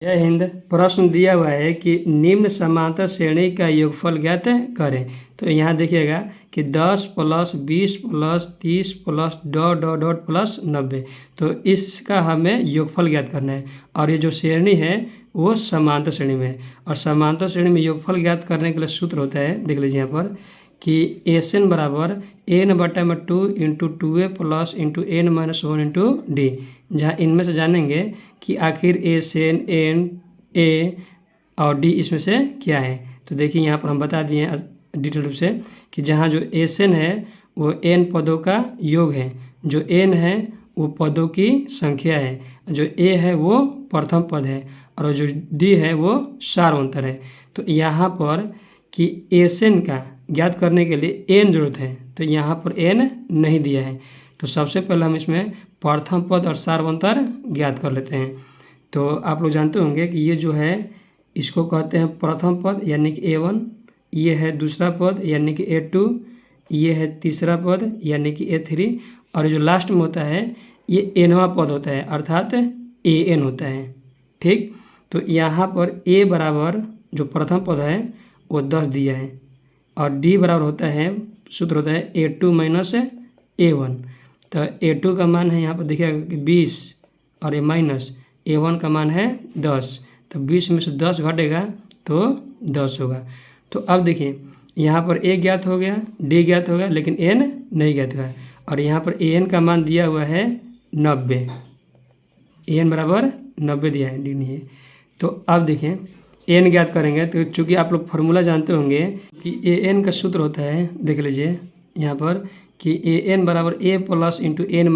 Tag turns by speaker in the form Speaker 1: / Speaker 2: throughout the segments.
Speaker 1: जय हिंद। प्रश्न दिया हुआ है कि निम्न समांतर श्रेणी का योगफल ज्ञात करें। तो यहाँ देखिएगा कि 10 + 20 + 30 + ... प्लस 90। तो इसका हमें योगफल ज्ञात करना है और ये जो श्रेणी है वो समांतर श्रेणी में है। और समांतर श्रेणी में योगफल ज्ञात करने के लिए सूत्र होता है, देख लीजिए यहाँ पर कि SN बराबर n/2 × 2a + n - 1 × d, जहाँ इनमें से जानेंगे कि आखिर SN, n, a और d इसमें से क्या है। तो देखिए यहाँ पर हम बता दिए हैं डिटेल रूप से कि जहाँ जो SN है वो n पदों का योग है, जो n है वो पदों की संख्या है, जो a है वो प्रथम पद है और जो d है वो सार्वंतर है। तो यहाँ पर कि SN का ज्ञात करने के लिए n जरूरत है, तो यहाँ पर n नहीं दिया है। तो सबसे पहले हम इसमें प्रथम पद और सार्वंतर ज्ञात कर लेते हैं। तो आप लोग जानते होंगे कि ये जो है इसको कहते हैं प्रथम पद यानी कि A1, ये है दूसरा पद यानी कि A2, ये है तीसरा पद यानी कि A3 और जो लास्ट में होता है ये nवां पद होता है अर्थात AN होता है। ठीक, तो यहाँ पर A बराबर जो प्रथम पद है वो 10 दिया है और D बराबर होता है, सूत्र होता है A2 - A1। तो A2 का मान है यहाँ पर देखिएगा कि 20 और ये माइनस A1 का मान है 10। तो 20 में से 10 घटेगा तो 10 होगा। तो अब देखिए यहाँ पर A ज्ञात हो गया, D ज्ञात हो गया, लेकिन N नहीं ज्ञात हुआ और यहाँ पर AN का मान दिया हुआ है 90। AN बराबर 90 दिया है, D नहीं है। तो अब देखिए n ज्ञात करेंगे तो चूँकि आप लोग फार्मूला जानते होंगे कि an का सूत्र होता है, देख लीजिए यहाँ पर कि an बराबर a + n - 1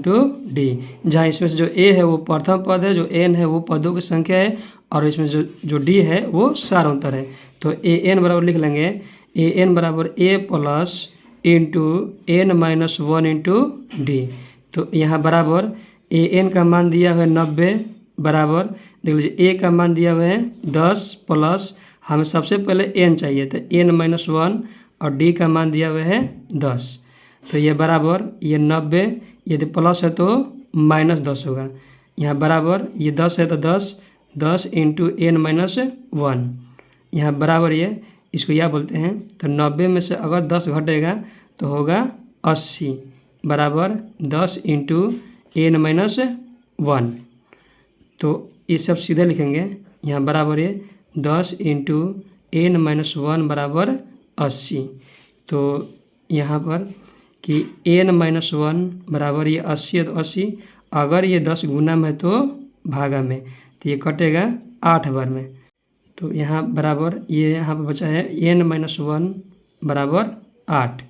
Speaker 1: × d, जहाँ इसमें से जो a है वो प्रथम पद है, जो n है वो पदों की संख्या है और इसमें जो d है वो सार्वंतर है। तो an बराबर लिख लेंगे an बराबर a + n - 1 × d। तो यहाँ बराबर an का मान दिया हुआ है 90 बराबर, देख लीजिए a का मान दिया हुआ है 10 प्लस हमें सबसे पहले n चाहिए तो n - 1 और d का मान दिया हुआ है 10। तो ये बराबर ये 90, यदि प्लस है तो -10 होगा। यहाँ बराबर ये 10 है तो 10 × n - 1, यहाँ बराबर ये इसको यह बोलते हैं। तो 90 में से अगर 10 घटेगा तो होगा 80 बराबर 10 × n - 1। तो ये सब सीधे लिखेंगे, यहाँ बराबर ये 10 × n - 1 बराबर 80। तो यहाँ पर कि n - 1 बराबर ये 80 है तो 80, अगर ये 10 गुना में तो भागा में, तो ये कटेगा 8 बार में। तो यहाँ बराबर ये यहाँ पर बचा है n - 1 बराबर 8।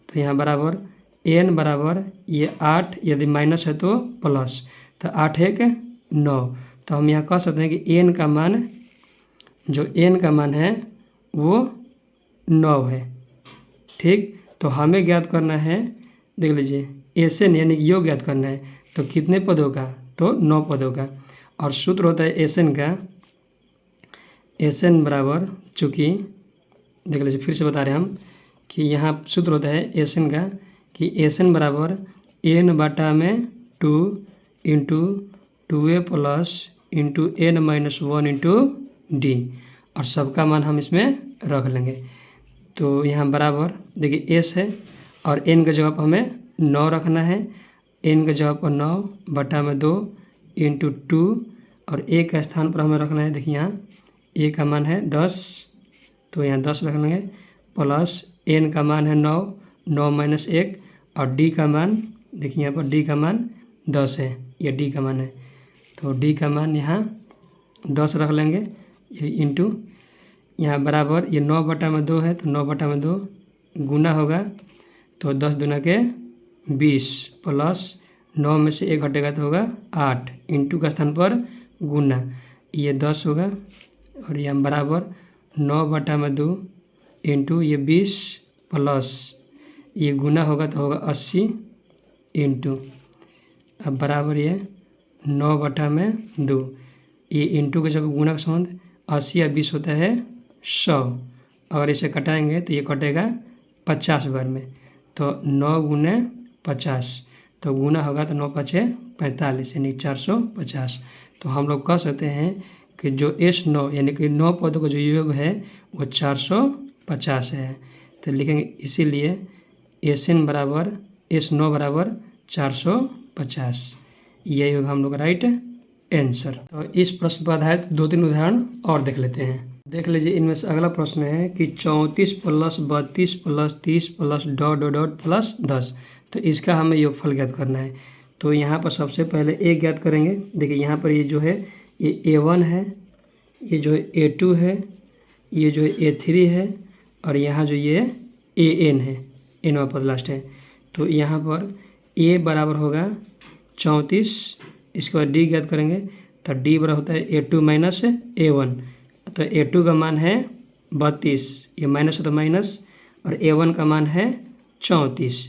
Speaker 1: तो यहाँ बराबर n बराबर ये 8, यदि माइनस है तो प्लस, तो 8 × 1 = 9। तो हम यहाँ कह सकते हैं कि n का मान, जो n का मान है वो 9 है। ठीक, तो हमें ज्ञात करना है, देख लीजिए SN यानी कि योग ज्ञात करना है। तो कितने पदों का, तो 9 पदों का। और सूत्र होता है SN का, SN बराबर, चूँकि देख लीजिए फिर से बता रहे हैं हम कि यहाँ सूत्र होता है SN का कि SN बराबर n/2 × 2a + n - 1 × d और सबका मान हम इसमें रख लेंगे। तो यहाँ बराबर देखिए S है और n के जगह पर हमें 9 रखना है, n के जगह पर 9/2 × 2 और a का स्थान पर हमें रखना है, देखिए यहाँ a का मान है 10, तो यहाँ 10 रख लेंगे प्लस n का मान है 9 - 1 और d का मान, देखिए यहाँ पर d का मान 10 है, ये d का मान है। तो d का मान यहाँ 10 रख लेंगे, ये इंटू यहाँ बराबर ये 9/2 है, तो 9/2 गुना होगा तो 10 दूना के 20 प्लस 9 में से 1 घटेगा तो होगा 8, इंटू का स्थान पर गुना, ये 10 होगा और ये बराबर 9/2 इंटू ये 20 प्लस ये गुना होगा तो होगा 80 इंटू, अब बराबर ये 9/2, ये इंटू के जब गुना का संबंध 80 या 20 होता है 100, अगर इसे कटाएंगे तो ये कटेगा 50 बार में। तो 9 × 50, तो गुना होगा तो 9 × 5 = 45 यानी 450। तो हम लोग कह सकते हैं कि जो S9 यानी कि 9 पदों का जो योग है वो 450 है। तो लिखेंगे इसीलिए SN बराबर S9 बराबर 450। यही होगा हम लोग राइट आंसर। तो इस प्रश्न पर आधारित 2-3 उदाहरण और देख लेते हैं। देख लीजिए, इनमें से अगला प्रश्न है कि 34 plus 32 plus 30 plus dot dot dot plus 10। तो इसका हमें योगफल ज्ञात करना है। तो यहाँ पर सबसे पहले ए ज्ञात करेंगे। देखिए यहाँ पर ये जो है ये A1 है, ये जो है A2 है, ये जो है A3 है और यहाँ जो ये AN है, n पद लास्ट है। तो यहाँ पर A बराबर होगा 34, इसके बाद D ज्ञात करेंगे। तो D बराबर होता है A2 माइनस A1। तो A2 का मान है 32, ये माइनस है तो माइनस, और A1 का मान है 34,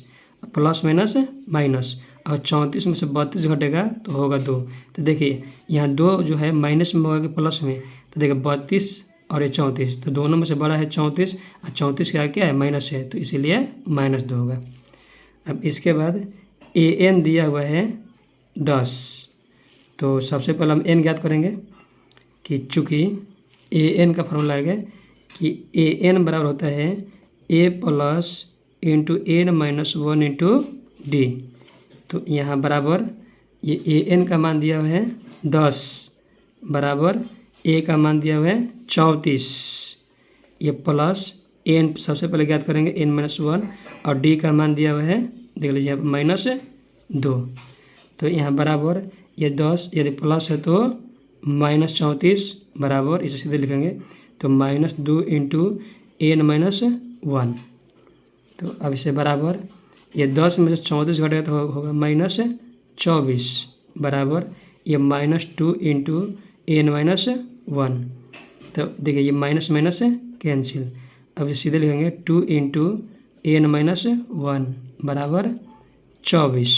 Speaker 1: प्लस माइनस माइनस, और 34 में से 32 घटेगा तो होगा 2। तो देखिए यहाँ 2 जो है माइनस में होगा कि प्लस में, तो देखिए 32 और ये 34, तो दोनों में से बड़ा है 34 और 34 का क्या है माइनस है, तो इसीलिए -2 होगा। अब इसके बाद AN दिया हुआ है 10। तो सबसे पहले हम n ज्ञात करेंगे कि चूँकि AN का फॉर्मूला है कि AN बराबर होता है A plus into n minus 1 into D. तो यहाँ बराबर ये AN का मान दिया हुआ है 10 बराबर A का मान दिया हुआ है 34, ये प्लस n सबसे पहले ज्ञात करेंगे n माइनस 1, और D का मान दिया हुआ है देख लीजिए यहाँ पर -2। तो यहाँ बराबर ये 10 यदि प्लस है तो -34 बराबर, इसे सीधे लिखेंगे तो -2 इंटू n माइनस 1। तो अब इसे बराबर ये 10 में से 34 घटेगा तो होगा -24 बराबर ये -2 इंटू n माइनस 1। तो देखिए ये माइनस माइनस कैंसिल, अब इसे सीधे लिखेंगे 2 इंटू n माइनस 1 बराबर 24।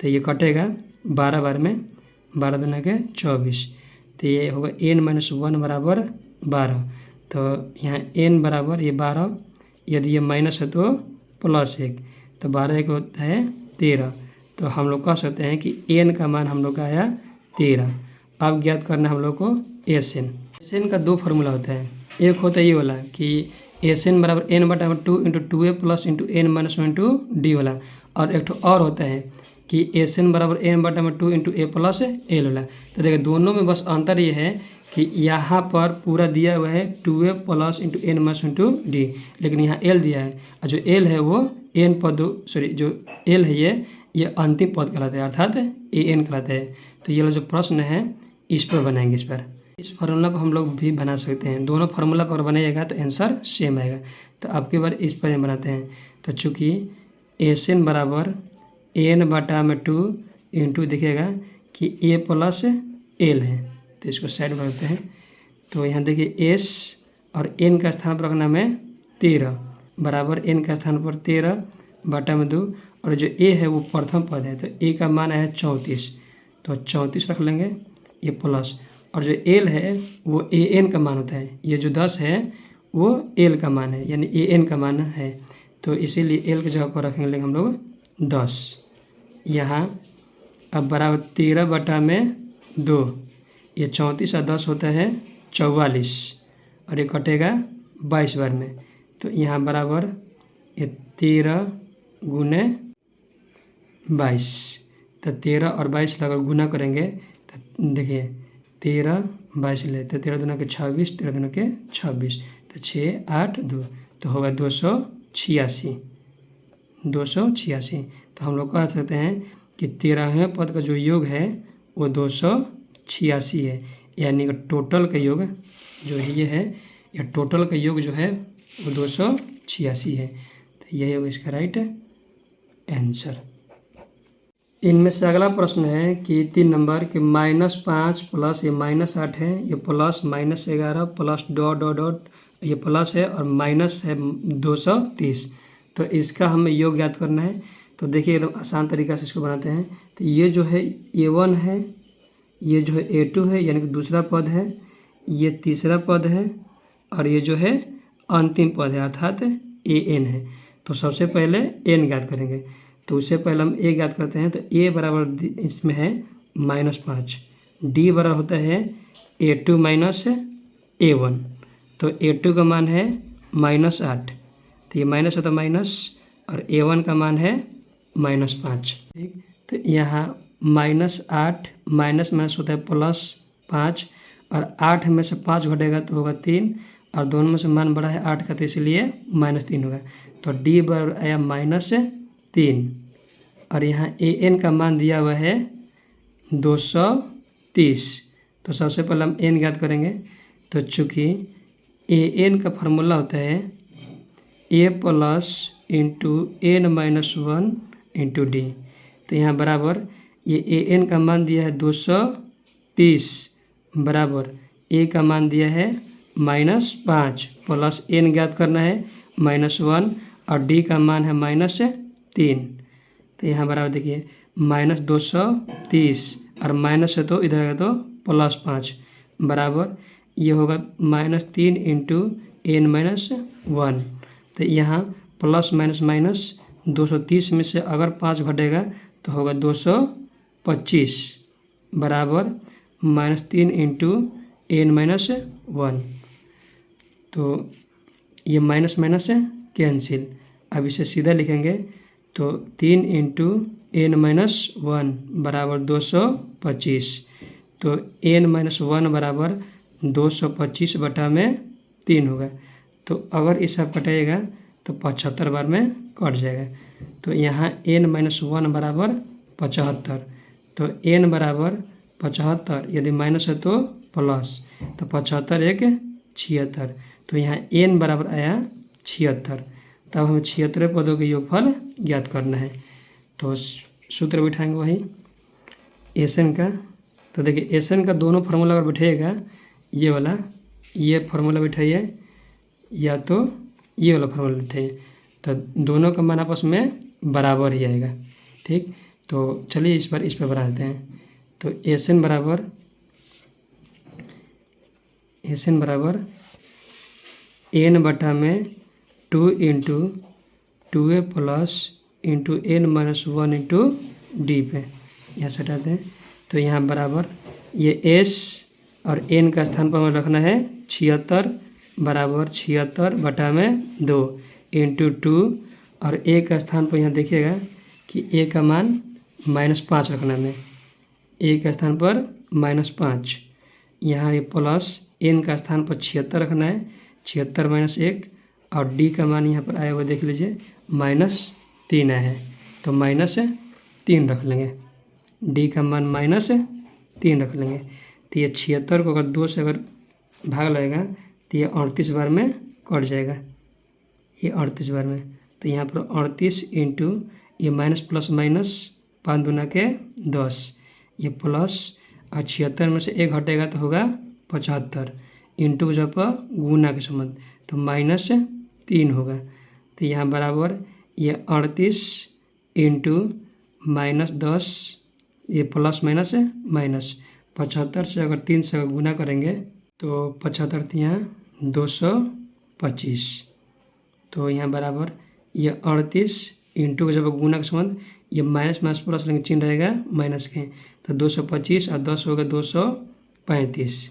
Speaker 1: तो ये कटेगा 12 बार में, 12 दूना के 24, तो ये होगा n माइनस 1 बराबर 12। तो यहाँ n बराबर ये 12, यदि ये माइनस है तो प्लस 1, तो 12 एक होता है 13। तो हम लोग कह सकते हैं कि n का मान हम लोग का आया 13। अब ज्ञात करना हम लोग को SN का 2 फार्मूला होता है। एक होता है ये वाला कि SN बराबर n बटा 2 into 2a plus into n minus 1 into D वाला, और एक और होता है कि SN बराबर n बटा 2 इंटू a प्लस l वाला। तो देखिए दोनों में बस अंतर ये है कि यहाँ पर पूरा दिया हुआ है 2a plus into n minus into D, लेकिन यहाँ l दिया है, और जो l है वो n पद जो l है ये अंतिम पद कहलाता है, अर्थात AN कहलाता है। तो ये वाला जो प्रश्न है इस पर बनाएंगे। इस फार्मूला पर हम लोग भी बना सकते हैं, दोनों फार्मूला पर बनाइएगा तो आंसर सेम आएगा। तो आपके बार इस पर बनाते हैं। तो चूँकि SN बराबर n बटा 2 इंटू देखिएगा कि a प्लस l है, तो इसको साइड में रखते हैं। तो यहाँ देखिए s और n का स्थान पर रखना में 13 बराबर n का स्थान पर 13 बटा 2, और जो a है वो प्रथम पद है, तो a का मान है 34, तो 34 रख लेंगे ये प्लस, और जो l है वो AN का मान होता है, ये जो 10 है वो l का मान है यानी AN का मान है। तो इसीलिए l की जगह पर रखेंगे हम लोग 10। यहाँ अब बराबर 13 बटा 2, ये 34 और 10 होता है 44, और ये कटेगा 22 बार में। तो यहाँ बराबर ये 13 गुने 22, तो 13 और 22 अगर गुना करेंगे तो देखिए 13 22 ले, तो 13 दूना के 26, 13 दूना के 26, तो 6 8 2, तो होगा 286। तो हम लोग कह सकते हैं कि 13वें पद का जो योग है वो 286 है, यानी कि टोटल का योग जो ये है, या टोटल का योग जो है वो 286 है। तो यही होगा इसका राइट आंसर। इनमें से अगला प्रश्न है कि 3 नंबर कि -5 प्लस ये -8 है, ये plus -11 plus dot dot dot ये प्लस है, और माइनस है 230। तो इसका हमें योग ज्ञात करना है। तो देखिए एकदम आसान तरीका से इसको बनाते हैं। तो ये जो है A1 है, ये जो है A2 है यानी कि दूसरा पद है, ये तीसरा पद है, और ये जो है अंतिम पद है अर्थात AN है। तो सबसे पहले n ज्ञात करेंगे। तो उससे पहले हम a ज्ञात करते हैं। तो a बराबर इसमें है -5, d बराबर होता है A2 माइनस A1, तो A2 का मान है -8, तो ये माइनस होता है माइनस, और A1 का मान है -5। ठीक, तो यहाँ -8 माइनस माइनस होता है +5, और 8 में से 5 घटेगा तो होगा 3, और दोनों में से मान बड़ा है 8 का, तो इसलिए -3 होगा। तो D बराबर आया -3, और यहाँ AN का मान दिया हुआ है 230। तो सबसे पहले हम n ज्ञात करेंगे। तो चूँकि AN का फार्मूला होता है A plus into N minus 1 into D, तो यहाँ बराबर ये AN का मान दिया है 230 बराबर A का मान दिया है -5 प्लस N ज्ञात करना है -1, और D का मान है -3। तो यहाँ बराबर देखिए -230, और माइनस है तो इधर है तो +5 बराबर ये होगा -3 इंटू N माइनस 1। तो यहाँ प्लस माइनस माइनस 230 में से अगर 5 घटेगा तो होगा 225 बराबर -3 इंटू N माइनस 1। तो ये माइनस माइनस है कैंसिल। अब इसे सीधा लिखेंगे तो 3 इंटू N माइनस 1 बराबर 225। तो N माइनस 1 बराबर 225 बटा में 3 होगा। तो अगर इसे कटेगा तो 75 बार में कट जाएगा। तो यहाँ N माइनस 1 बराबर 75। तो N बराबर 75, यदि माइनस है तो प्लस, तो 75 एक 76। तो यहाँ N बराबर आया 76। तब हमें 76 पदों के योगफल ज्ञात करना है। तो सूत्र बिठाएंगे वही एसन का। तो देखिए एसन का दोनों फार्मूला अगर बैठेगा, ये वाला, ये फार्मूला बैठाइए या तो ये वाला फार्मूला बैठाइए, तो दोनों का मान आपस में बराबर ही आएगा। ठीक, तो चलिए इस पर बना देते हैं। तो एसन बराबर N बटा में 2 into 2A plus into N minus 1 into D पे यहाँ से हटाते हैं। तो यहाँ बराबर ये S और N का स्थान पर हमें रखना है 76 बराबर 76 बटा में 2 इंटू 2, और A का स्थान पर यहाँ देखिएगा कि A का मान -5 रखना है। A का स्थान पर -5, यहाँ ये प्लस N का स्थान पर 76 रखना है, 76 माइनस 1, और D का मान यहाँ पर आया हुआ देख लीजिए -3 आया है, तो -3 रख लेंगे। D का मान -3 रख लेंगे। तो ये 76 को अगर 2 से अगर भाग लगेगा तो ये 38 बार में कट जाएगा, ये 38 बार में। तो यहाँ पर 38 इंटू ये माइनस प्लस माइनस 5 दूना के 10, ये प्लस, और 76 में से 1 हटेगा तो होगा 75 इंटू जब गुना के संबंध, तो -3 होगा। तो यहाँ बराबर ये 38 इंटू -10, ये प्लस माइनस है माइनस 75 से अगर 3 से गुना करेंगे तो 75 यहाँ 225। तो यहाँ बराबर ये 38 इंटू जब गुना के संबंध, ये माइनस माइनस प्लस लेंगे, चिन्ह रहेगा माइनस के, तो 225 और 10 होगा 235।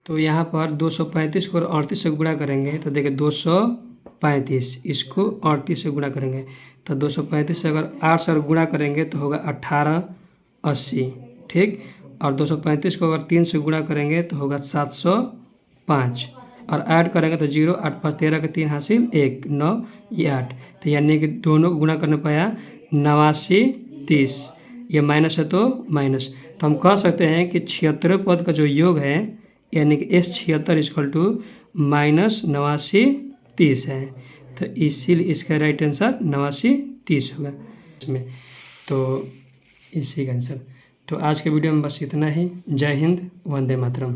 Speaker 1: तो यहाँ पर 235 को 38 से गुणा करेंगे तो देखिए 235, इसको 38 से गुणा करेंगे तो 235 से अगर 8 से गुणा करेंगे तो होगा 1880। ठीक, और 235 को अगर 3 से गुणा करेंगे तो होगा 705, और ऐड करेंगे तो 0 8 5 13 के 3 हासिल 1 9 ये 8। तो यानी कि दोनों को गुणा करने पाया 89 30, ये माइनस है तो माइनस। तो हम कह सकते हैं कि 76 पद का जो योग है यानी कि S76 इक्वल टू -89 30 है। तो इसीलिए इसका राइट आंसर 89 30 होगा इसमें। तो इसी का आंसर। तो आज के वीडियो में बस इतना ही। जय हिंद, वंदे मातरम।